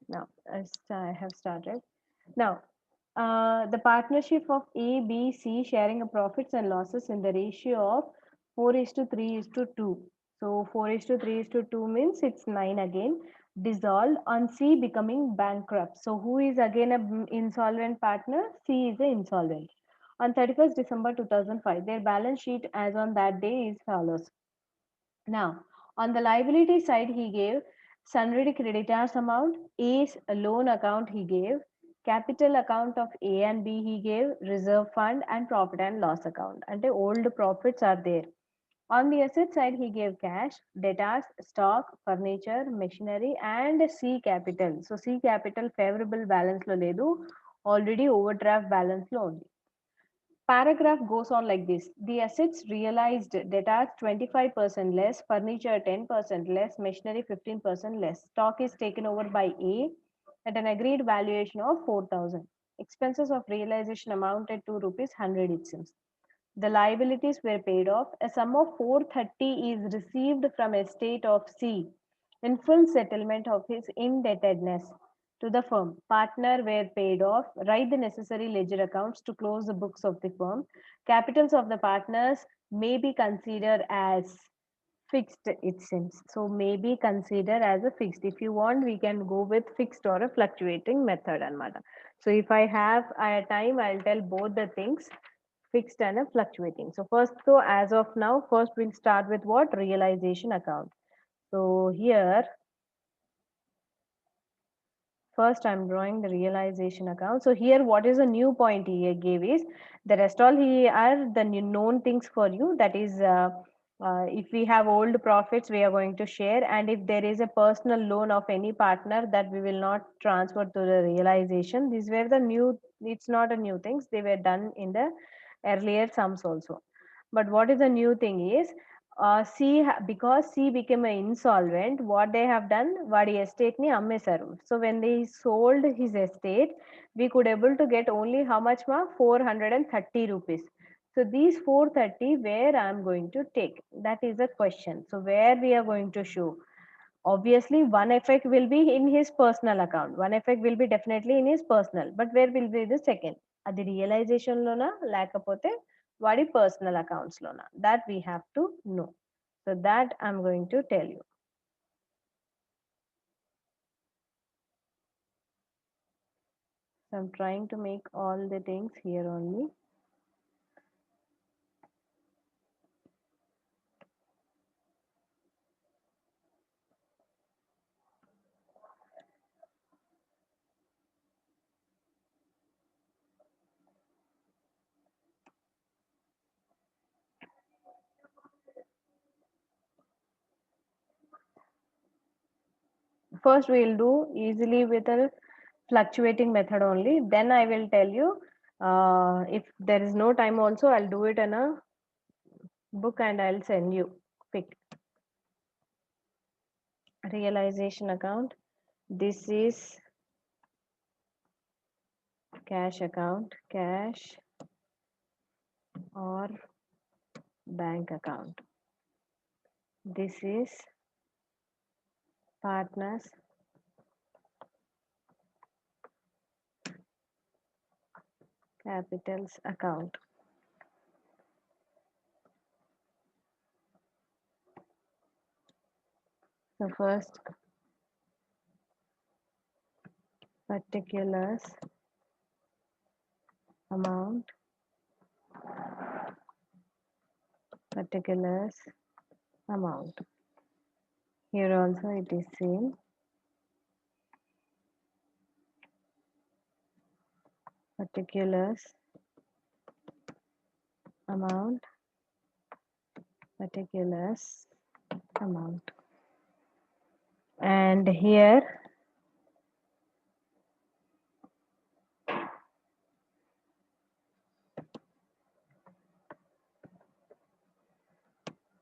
Now, I have started. Now, the partnership of A, B, C sharing a profits and losses in the ratio of 4 is to 3 is to 2. So 4 is to 3 is to 2 means it's 9 again. Dissolved on C becoming bankrupt. So who is again a insolvent partner? C is a insolvent. On 31st December 2005, their balance sheet as on that day is follows. Now, on the liability side, he gave sundry creditors amount, A's loan account he gave, capital account of A and B he gave, reserve fund and profit and loss account. And the old profits are there. On the asset side, he gave cash, debtors, stock, furniture, machinery, and C capital. So C capital favorable balance lo ledu, already overdraft balance lo undi. Paragraph goes on like this. The assets realized debtors 25% less, furniture 10% less, machinery 15% less. Stock is taken over by A at an agreed valuation of 4,000. Expenses of realization amounted to rupees 100 it seems. The liabilities were paid off. A sum of 430 is received from estate of C in full settlement of his indebtedness to the firm. Partner were paid off. Write the necessary ledger accounts to close the books of the firm. Capitals of the partners may be considered as fixed, it seems. So may be considered as a fixed. If you want, we can go with fixed or a fluctuating method. So if I have a time, I'll tell both the things, fixed and a fluctuating. So first, so as of now, first we'll start with what? Realization account. So here, first I'm drawing the realization account. So here, what is a new point he gave is the rest all he are the known things for you. That is, if we have old profits, we are going to share, and if there is a personal loan of any partner, that we will not transfer to the realization. These were the new. It's not a new things. They were done in the earlier sums also. But what is the new thing is because C became an insolvent, what they have done, వాడి estate ni అమ్మేశారు. So when they sold his estate, we could able to get only how much ma? 430 rupees. So these 430 where I am going to take, that is the question. So where we are going to show, obviously one effect will be in his personal account, one effect will be definitely in his personal, but where will be the second, అది realisation లోనా లేకపోతే వాడి personal accounts లోనా, that we have to know. So that I'm going to tell you. So I'm trying to make all the things here only. First we'll do easily with a fluctuating method only, then I will tell you, if there is no time also, I'll do it in a book and I'll send you pic. Realization account, this is cash account, cash or bank account, this is partners capitals account. So first, particulars amount, particulars amount. Here also it is same. Particulars amount, particulars amount. And here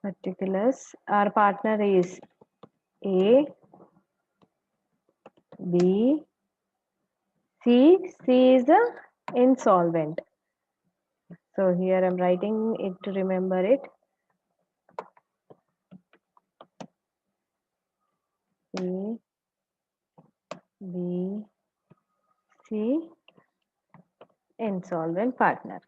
particulars, our partner is A, B, C. C is the insolvent. So here I'm writing it to remember it. A, B, C, insolvent partner.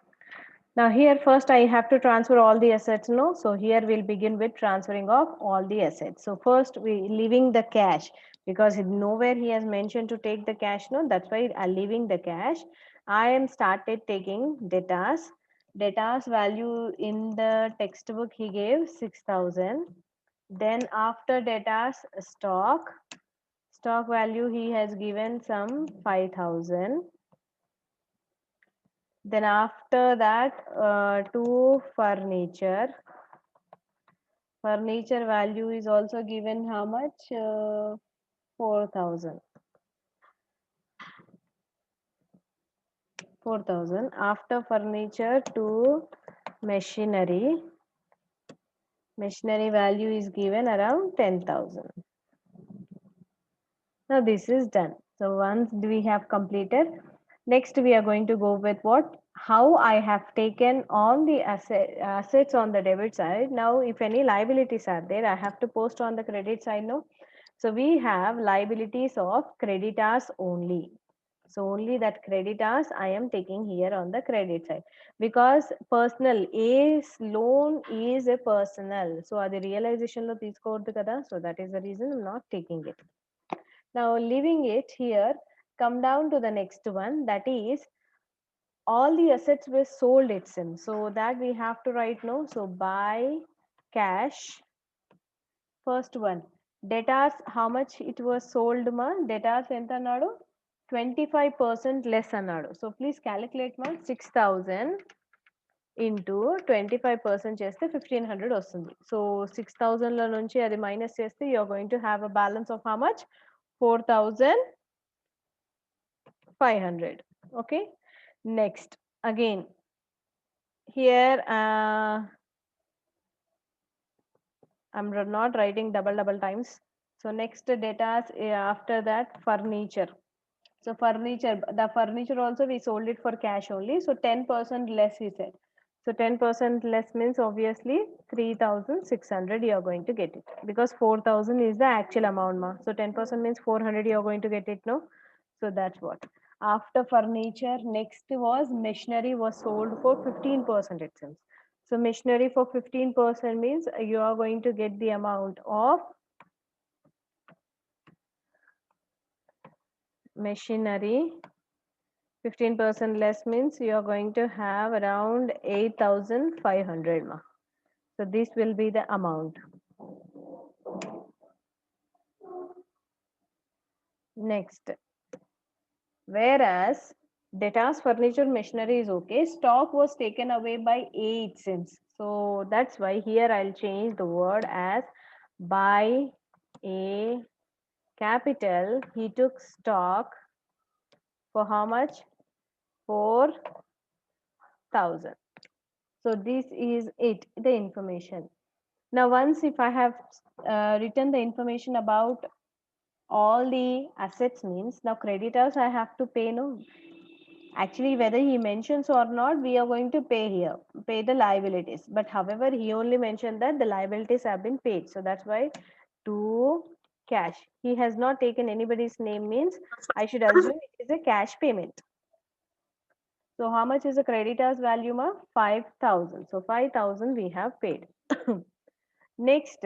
Now here first I have to transfer all the assets, no? So here we'll begin with transferring of all the assets. So first we leaving the cash because nowhere he has mentioned to take the cash, no? That's why I'm leaving the cash. I am started taking debtors. Debtors value in the textbook he gave 6,000. Then after debtors stock, stock value he has given some 5,000. Then after that, to furniture. Furniture value is also given how much? 4,000. 4,000. After furniture to machinery. Machinery value is given around 10,000. Now this is done. So once we have completed, next we are going to go with what? How I have taken on the assets on the debit side. Now if any liabilities are there, I have to post on the credit side, no? So we have liabilities of creditors only. So only that creditors I am taking here on the credit side because personal A's loan is a personal. So the realization lo తీసుకోవద్దు kada. So that is the reason I'm not taking it. Now leaving it here, come down to the next one, that is all the assets were sold itself. So that we have to write no. So buy cash. First one, debtors, how much it was sold ma? Debtors ఎంత అన్నాడు 25% less అన్నాడు. So please calculate ma 6,000 into 25% చేస్తే 1,500 వస్తుంది. So 6,000 లో నుంచి అది minus చేస్తే you are going to have a balance of how much? 4,500. Okay. Next, again here I'm not writing double times. So next data after that furniture. So furniture, the furniture also we sold it for cash only. So 10% less he said. So 10% less means obviously 3,600 you are going to get it because 4,000 is the actual amount ma. So 10% means 400 you are going to get it, no? So that's what. After furniture, next was machinery was sold for 15% it seems. So machinery for 15% means you are going to get the amount of machinery 15% less means you are going to have around 8,500 ma. So this will be the amount. Next, whereas debtors furniture machinery is okay, stock was taken away by A it seems. So that's why here I'll change the word as by A capital he took stock for how much? 4,000. So this is it, the information. Now once if I have written the information about all the assets means now creditors I have to pay, no? Actually whether he mentions or not we are going to pay here, pay the liabilities, but however he only mentioned that the liabilities have been paid. So that's why to cash, he has not taken anybody's name means I should assume it is a cash payment. So how much is the creditors value ma? 5,000. So 5,000 we have paid. Next,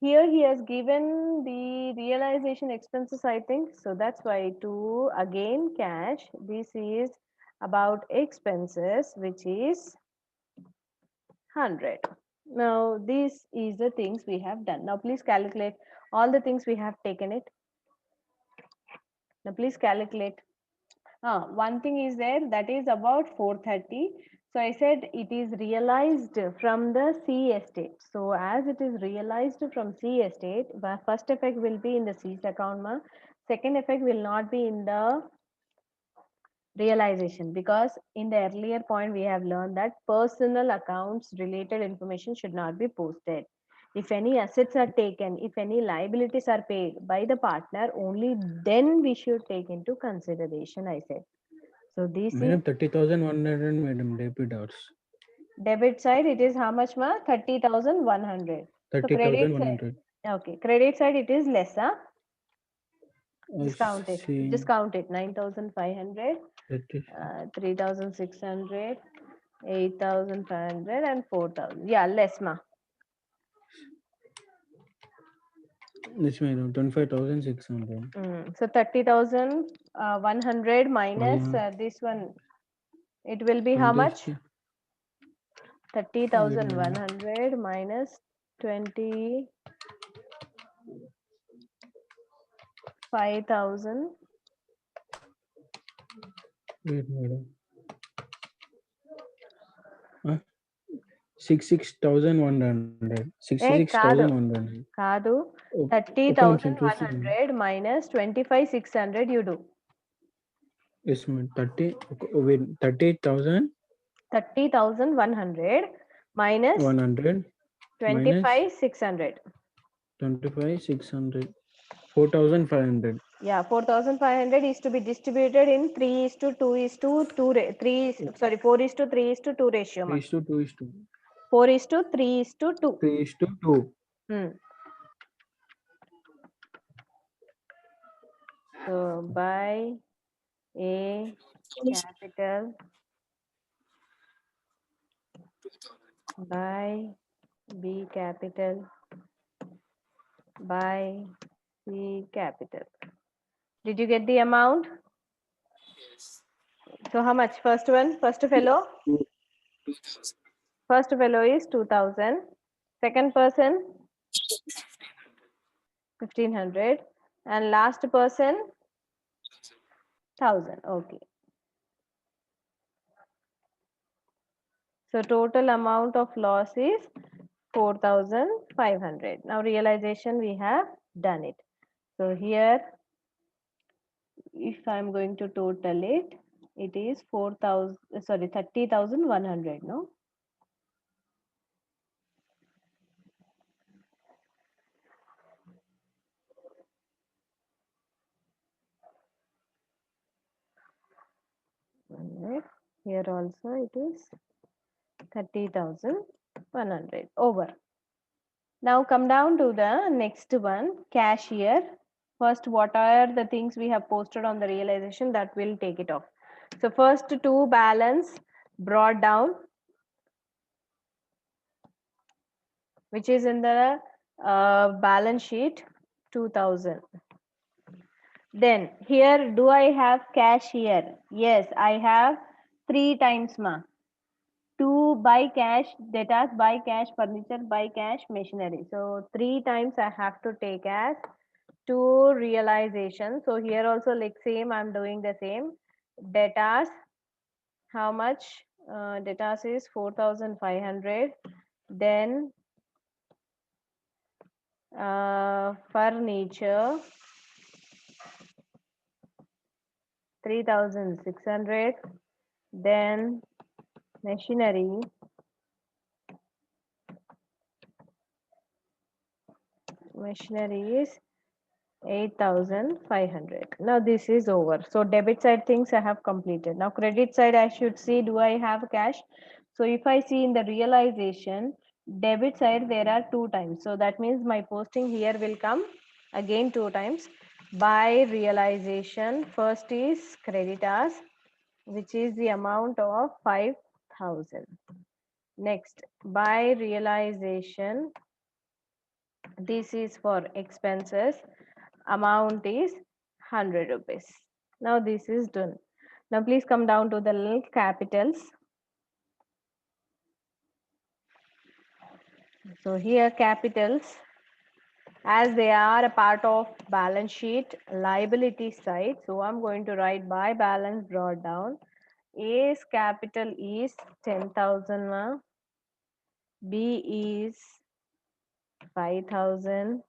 here he has given the realization expenses, I think. So that's why to again cash, this is about expenses, which is 100. Now, this is the things we have done. Now, please calculate all the things we have taken it. Now, please calculate. One thing is there, that is about 430. So I said it is realized from the C estate. So as it is realized from C estate, the first effect will be in the C's account ma. Second effect will not be in the realization because in the earlier point we have learned that personal accounts related information should not be posted. If any assets are taken, if any liabilities are paid by the partner, only then we should take into consideration, I said. So this Madam, is 30,100 madam debitors. debit side, it is how much ma? 30,100. So credit side, 30,100. okay, credit side it is less, huh? Discount it. See, Discount it. 9,500, that is 3,600, 8,500, and 4,000. Yeah, less ma. this madam 25,600. So 30,100 minus Yeah, this one. It will be how 20. much? Wait, madam. 30,100 minus 25,000. Wait, madam. 66,100. కాదు 66,100. కాదు ఒక నిమిషం చూస్తున్నాను. 30,100 minus 25,600 you do. Yes, madam. wait, 38,000. 30,100 minus 100 minus 25,600. 25,600. 4,500. Yeah, 4,500 is to be distributed in 3 is to 2 is to 2 3 sorry 4 is to 3 is to 2 ratio 3 ma. is to 2 is to 4 is to 3 is to 2. 3 is to 2. So by A capital, by B capital, by C capital. Did you get the amount? So how much? First one, first fellow. First fellow is 2,000. Second person 1,500, and last person 1,000. Okay. So total amount of loss is 4,500. Now realization we have done it. So here, if I'm going to total it, it is 4,000. Sorry, 30,100. No. Here also it is 30,100 over. Now come down to the next one, cashier. First, what are the things we have posted on the realization that will take it off? So first two balance brought down, which is in the balance sheet 2,000. Then here, do I have cash here? Yes, I have 3 times ma. 2 by cash, debtors by cash, furniture by cash, machinery. So 3 times I have to take as 2 realization. So here also like same, I'm doing the same. Debtors, how much? Debtors is 4,500. Then furniture 3,600. Then machinery is 8,500. Now this is over. So debit side things I have completed. Now credit side I should see, do I have cash? So if I see in the realization, debit side there are 2 times. So that means my posting here will come again 2 times. By realization, first is creditors, which is the amount of 5,000. Next, by realization, this is for expenses, amount is 100 rupees. Now this is done. Now please come down to the little capitals. So here capitals, as they are a part of balance sheet liability side, so I'm going to write by balance brought down. A's capital is 10,000, B is 5,000.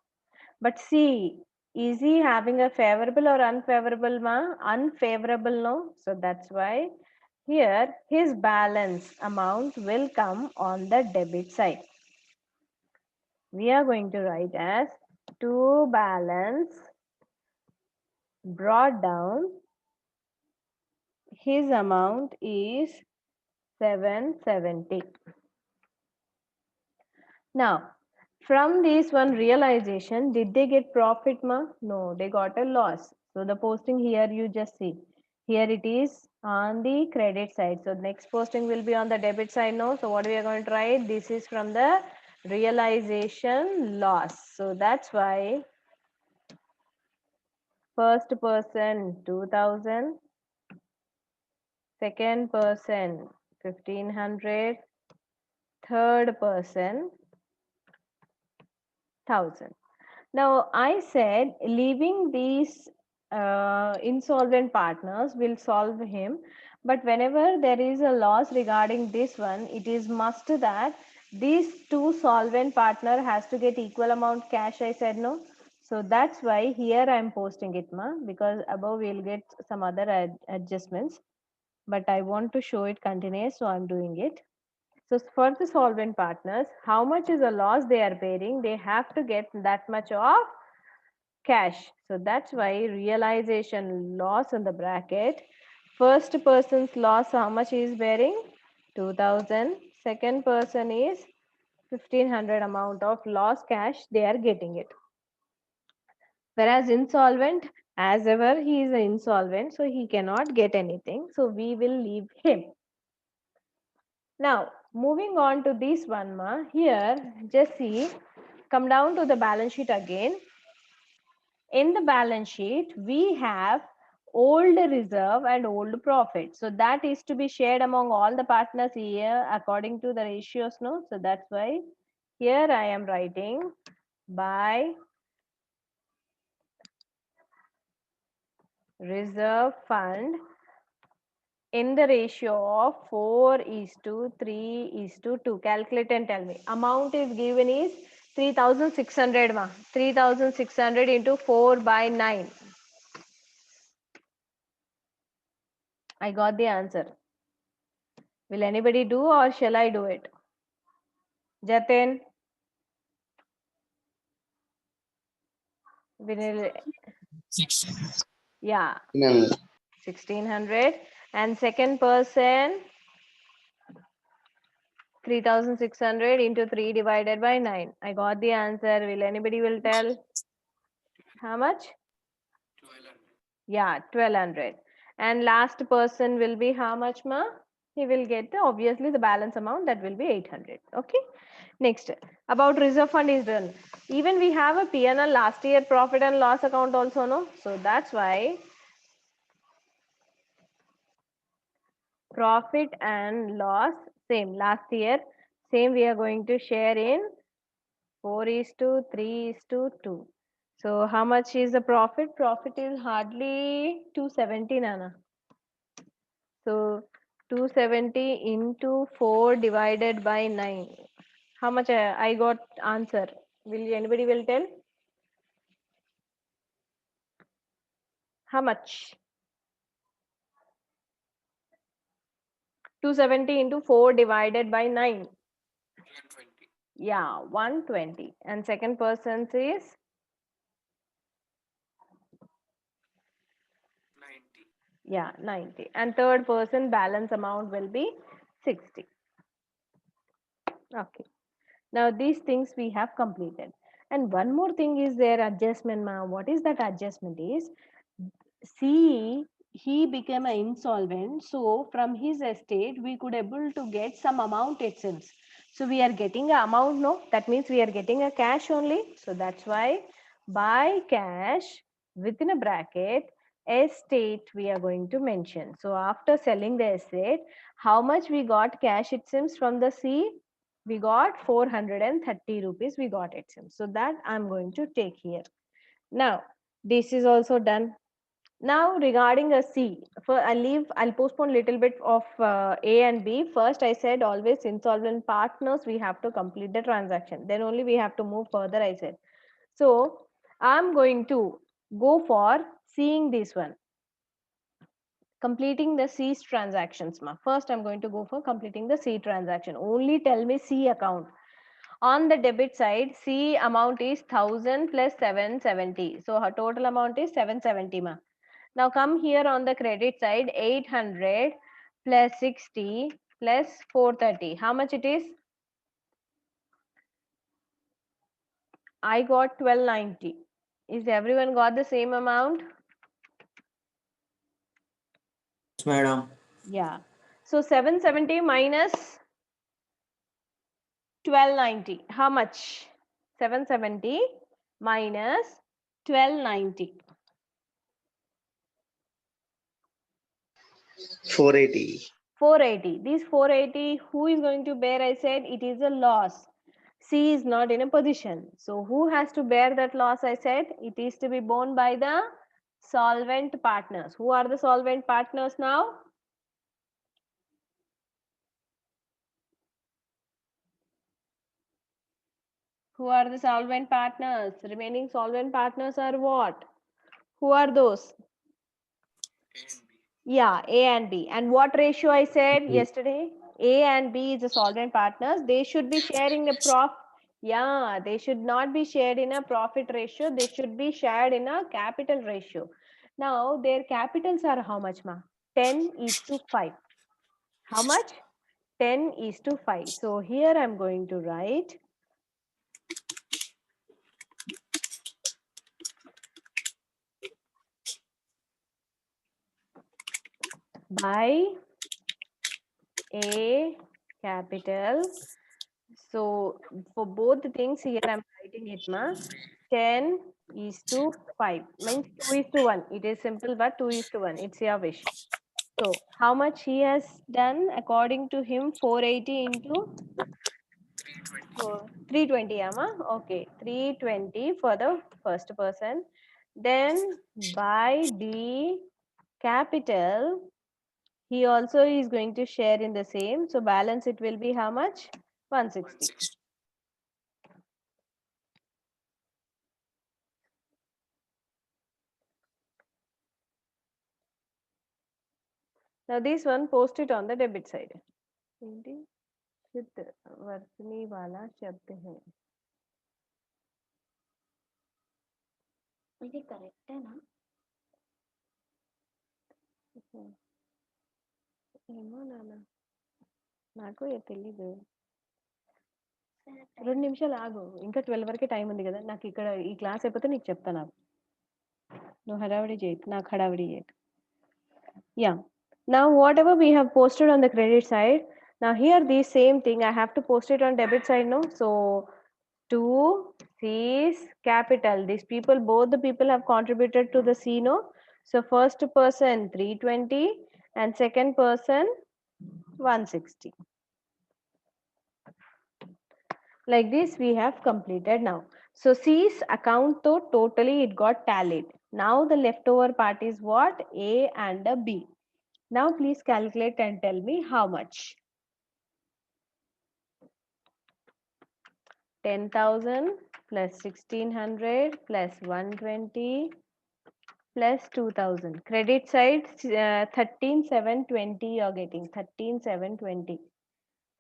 But see, is he having a favorable or unfavorable ma? Unfavorable, no? So that's why here his balance amount will come on the debit side. We are going to write as to balance brought down. His amount is 770. Now, from this one realization, did they get profit ma? No, they got a loss. So the posting here you just see. Here it is on the credit side. So next posting will be on the debit side now. So what we are going to write? This is from the realization loss. So that's why first person 2000, second person 1500, third person 1000. Now, I said leaving these insolvent partners will solve him, but whenever there is a loss regarding this one, it is must that these two solvent partner has to get equal amount cash. I said no. So that's why here I am posting it, ma, because above we'll get some other adjustments, but I want to show it continuous, so I'm doing it. So for the solvent partners, how much is the loss they are bearing? They have to get that much of cash. So that's why realization loss in the bracket. First person's loss, how much he is bearing? 2000. Second person is 1500 amount of loss cash they are getting it. Whereas insolvent, as ever, he is insolvent, so he cannot get anything. So we will leave him. Now, moving on to this one, ma, here, just see, come down to the balance sheet again. In the balance sheet, we have old reserve and old profit. So that is to be shared among all the partners here according to the ratios, no? So that's why here I am writing by reserve fund in the ratio of 4:3:2. Calculate and tell me. Amount is given is 3600, ma. 3600 into 4 by 9. I got the answer. Will anybody do or shall I do it? Jatin, Vinil, yeah, 1600. And second person, 3600 into 3 divided by 9. I got the answer. Will anybody will tell? How much? Yeah, 1200. And last person will be how much, ma? He will get obviously the balance amount, that will be 800. Okay. Next, about reserve fund is done. Even we have a P&L last year profit and loss account also, no? So that's why profit and loss same last year, same we are going to share in 4:3:2. So how much is the profit? Profit is hardly 270, Nana. So 270 into 4 divided by 9. How much I got answer? Will anybody will tell? How much? 270 into 4 divided by 9. Yeah, 120. And second person is 90. Yeah, 90. And third person balance amount will be 60. Okay. Now these things we have completed. And one more thing is their adjustment, ma. What is that adjustment is? See, he became an insolvent. So from his estate, we could able to get some amount, it seems. So we are getting a amount, no? That means we are getting a cash only. So that's why by cash within a bracket, estate we are going to mention. So after selling the estate, how much we got cash, it seems, from the C? We got 430 rupees. We got it seems. So that I'm going to take here. Now, this is also done. Now regarding a C, for I'll postpone little bit of A and B. First, I said always insolvent partners, we have to complete the transaction. Then only we have to move further, I said. So I'm going to go for seeing this one. Completing the C transactions. First, I'm going to go for completing the C transaction. Only tell me C account. On the debit side, C amount is 1000 plus 770. So her total amount is 770, ma. Now come here on the credit side, 800 plus 60 plus 430. How much it is? I got 1290. Is everyone got the same amount? madam. Yeah. So 770 minus 1290. How much? 770 minus 1290. 480. 480. These 480, who is going to bear? I said it is a loss. C is not in a position. So who has to bear that loss? I said it is to be borne by the solvent partners. Who are the solvent partners now? Who are the solvent partners? Remaining solvent partners are what? Who are those? Yeah, A and B. And what ratio I said B. yesterday? A and B is the solvent partners. They should be sharing the profit. Yeah, they should not be shared in a profit ratio. They should be shared in a capital ratio. Now, their capitals are how much, ma? 10 is to 5. How much? 10 is to 5. So, here I'm going to write by A capital. So for both the things here I'm writing it, ma. 10 is to 5 means 2 is to 1. It is simple, but 2 is to 1. It's your wish. So how much he has done according to him? 480 into 320, ama? Okay, 320 for the first person. Then by D capital, he also is going to share in the same. So balance it will be how much? 160. Now this one, post it on the debit side. ఏంటి? शुद्ध वर्तनी वाला शब्द है. ఇది కరెక్టేనా? ఏమో నాన్న, నాకు తెలీదు. 2 నిమిషాలు ఆగు, ఇంకా 12 వరకే టైం ఉంది కదా. నాకు ఇక్కడ ఈ క్లాస్ అయిపోతే నీకు చెప్తాను. నాకు నువ్వు హడావిడి చేయకు, నాకు హడావిడి చేయకు. Yeah. Now whatever we have posted on the credit side, now here the same thing I have to post it on debit side, no? So 2 C's capital. These people, both the people have contributed to the C, no? So first person 320 and second person 160. Like this we have completed now. So C's account though totally it got tallied. Now the leftover part is what? A and a B. Now please calculate and tell me how much. 10,000 plus 1,600 plus 120 plus 2,000. Credit side 13,720 you're getting. 13,720.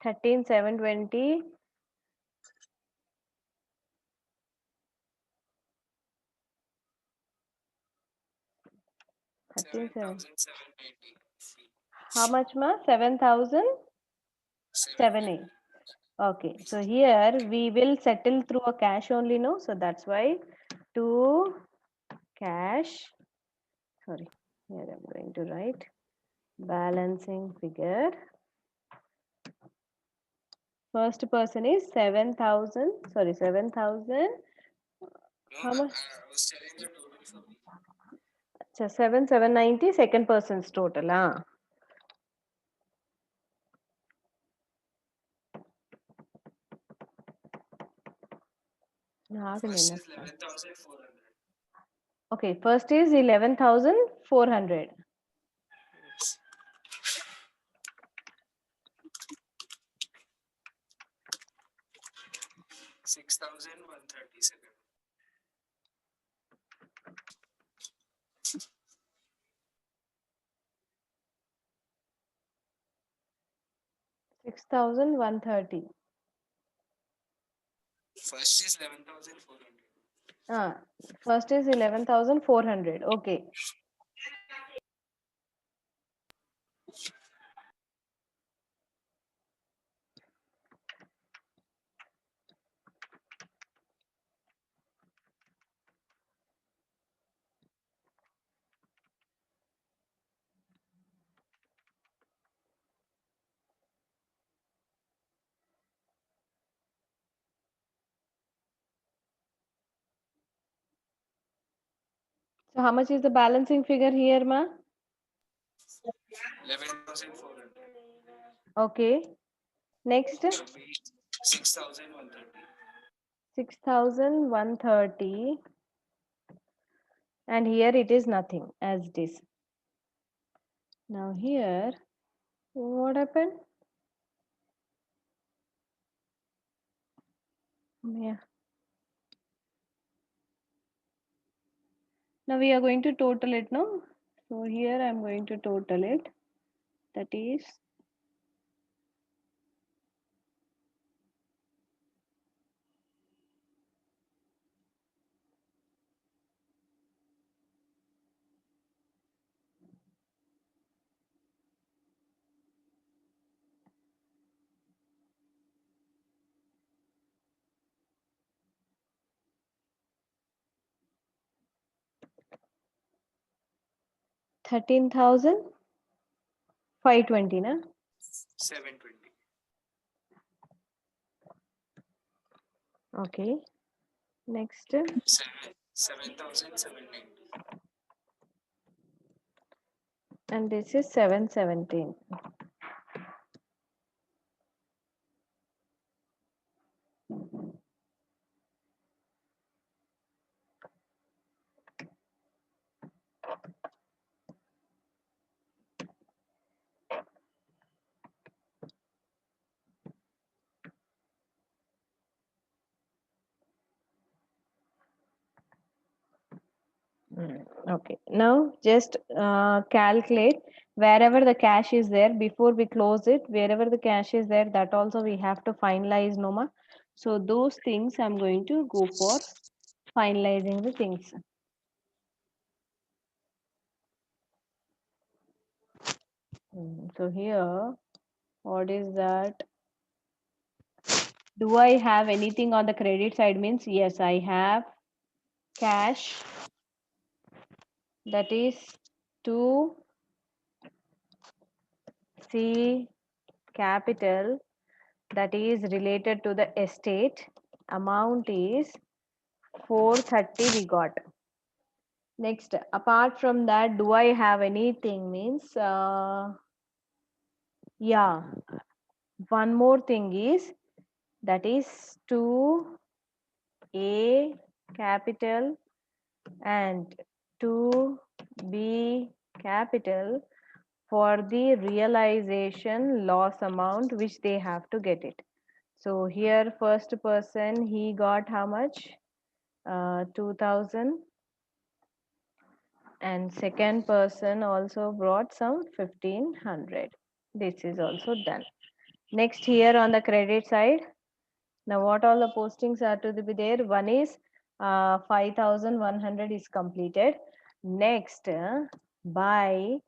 13,720. How much, ma? 7,070. Okay, so here we will settle through a cash only, no? So that's why to cash. Sorry, here I'm going to write balancing figure. First person is 7,000. Sorry, 7,000. How much? 7,790. Second person's total. Okay, first is 11,400. $6,137. 6,130. First is 11,400. First is 11,400. Okay. So how much is the balancing figure here, ma? 11,400. Okay. Next, Should be 6,130. 6,130. And here it is nothing as it is. Now here, what happened? Yeah. Now we are going to total it, no? So here I'm going to total it. That is 13,520, na? 720. Okay. Next, 7,790. and this is 717. Okay, now just calculate wherever the cash is there before we close it, wherever the cash is there, that also we have to finalize, Noma. So those things I'm going to go for finalizing the things. So here, what is that? Do I have anything on the credit side? Means yes, I have cash, that is 2C capital, that is related to the estate. Amount is 430 we got. Next, apart from that, do I have anything? Means yeah, one more thing is, that is 2A capital and 2B capital for the realization loss amount which they have to get it. So here first person, he got how much? 2,000, and second person also brought some 1,500. This is also done. Next, here on the credit side, now what all the postings are to be there? One is 5,100 is completed. Next, by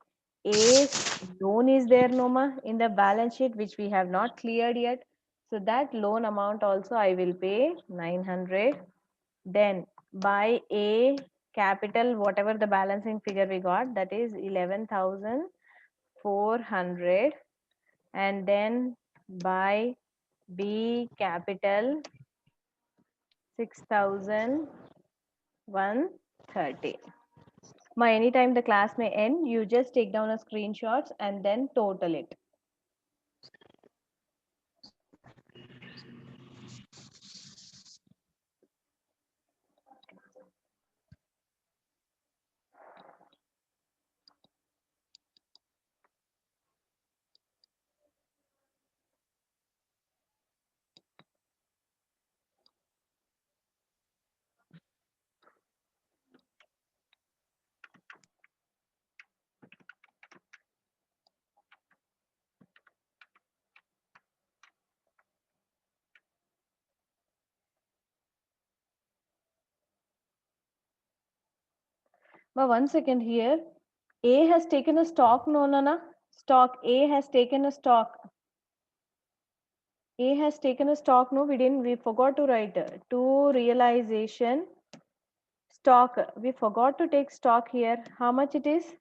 A's loan is there, Noma, in the balance sheet, which we have not cleared yet. So that loan amount also I will pay 900. Then by A capital, whatever the balancing figure we got, that is 11,400. And then by B capital, 6,130. Ma, anytime the class may end, you just take down a screenshots and then total it. But 1 second here. A has taken a stock, no, Nana. Stock. A has taken a stock. A has taken a stock. No, we didn't. We forgot to write to realization stock. We forgot to take stock here. How much it is?